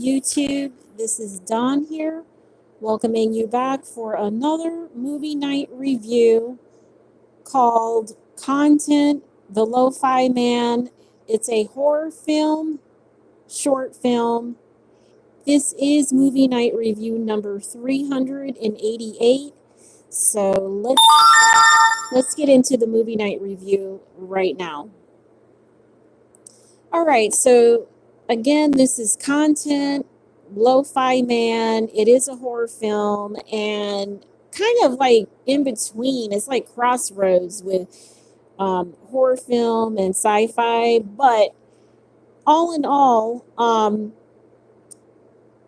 YouTube. This is Dawn here, welcoming you back for another movie night review called Content, The Lo-Fi Man. It's a horror film, short film. This is movie night review number 388. So let's get into the movie night review right now. All right, so again, this is Content, Lo-Fi Man. It is a horror film and kind of like in between. It's like crossroads with horror film and sci-fi. But all in all,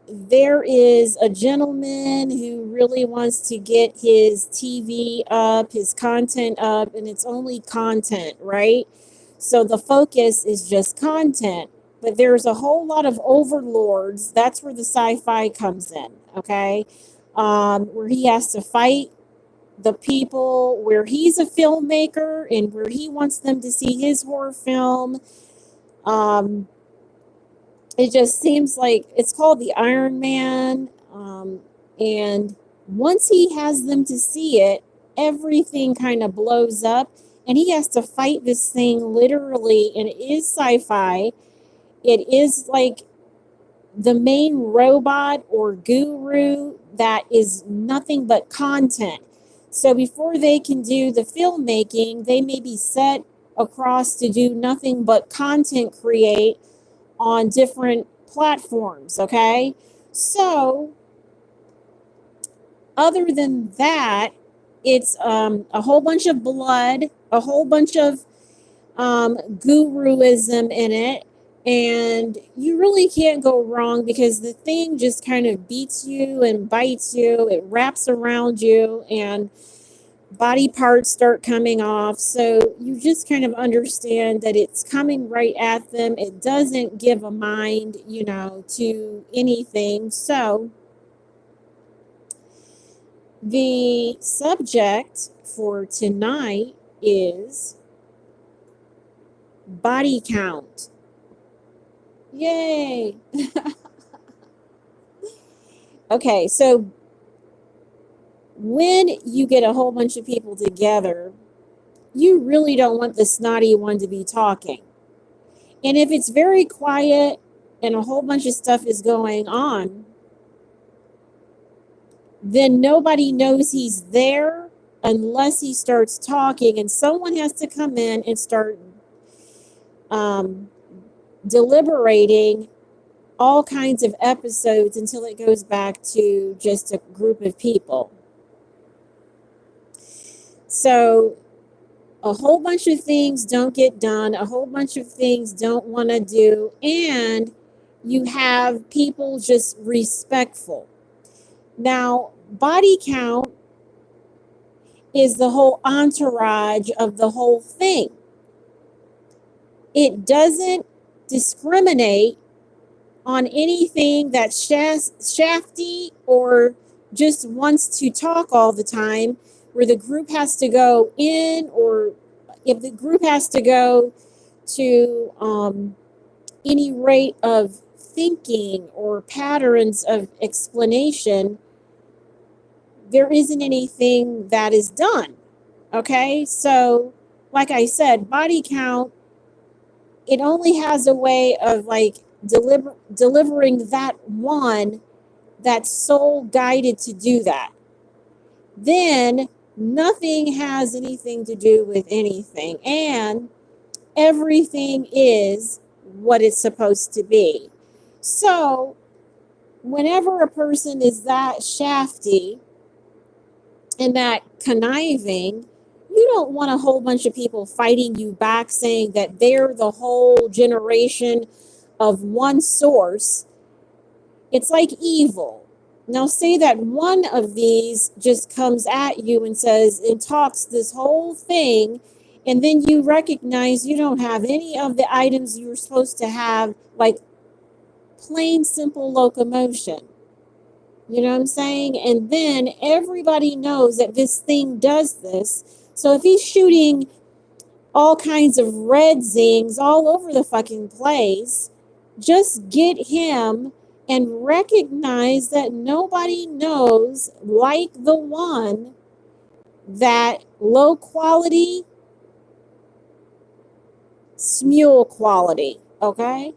there is a gentleman who really wants to get his TV up, his content up, and it's only content, right? So the focus is just content. But there's a whole lot of overlords. That's where the sci-fi comes in, okay? Where he has to fight the people, where he's a filmmaker and where he wants them to see his horror film. It just seems like it's called the Iron Man. And once he has them to see it, everything kind of blows up. And he has to fight this thing literally. And it is sci-fi. It is like the main robot or guru that is nothing but content. So before they can do the filmmaking, they may be set across to do nothing but content create on different platforms, okay? So other than that, it's a whole bunch of blood, a whole bunch of guruism in it, and you really can't go wrong because the thing just kind of beats you and bites you. It wraps around you and body parts start coming off. So you just kind of understand that it's coming right at them. It doesn't give a mind, to anything. So the subject for tonight is body count. Yay! Okay, so when you get a whole bunch of people together, you really don't want the snotty one to be talking. And if it's very quiet and a whole bunch of stuff is going on, then nobody knows he's there unless he starts talking, and someone has to come in and start deliberating all kinds of episodes until it goes back to just a group of people. So a whole bunch of things don't get done, a whole bunch of things don't want to do, and you have people just respectful. Now, body count is the whole entourage of the whole thing. It doesn't discriminate on anything that's shafty or just wants to talk all the time, where the group has to go in, or if the group has to go to any rate of thinking or patterns of explanation, there isn't anything that is done. Okay, so like I said, body count, it only has a way of like delivering that one that's soul guided to do that. Then nothing has anything to do with anything, and everything is what it's supposed to be. So whenever a person is that shafty and that conniving, you don't want a whole bunch of people fighting you back saying that they're the whole generation of one source. It's like evil. Now say that one of these just comes at you and says and talks this whole thing, and then you recognize you don't have any of the items you were supposed to have, like plain simple locomotion. You know what I'm saying? And then everybody knows that this thing does this. So if he's shooting all kinds of red zings all over the fucking place, just get him and recognize that nobody knows like the one that low quality, smule quality, okay?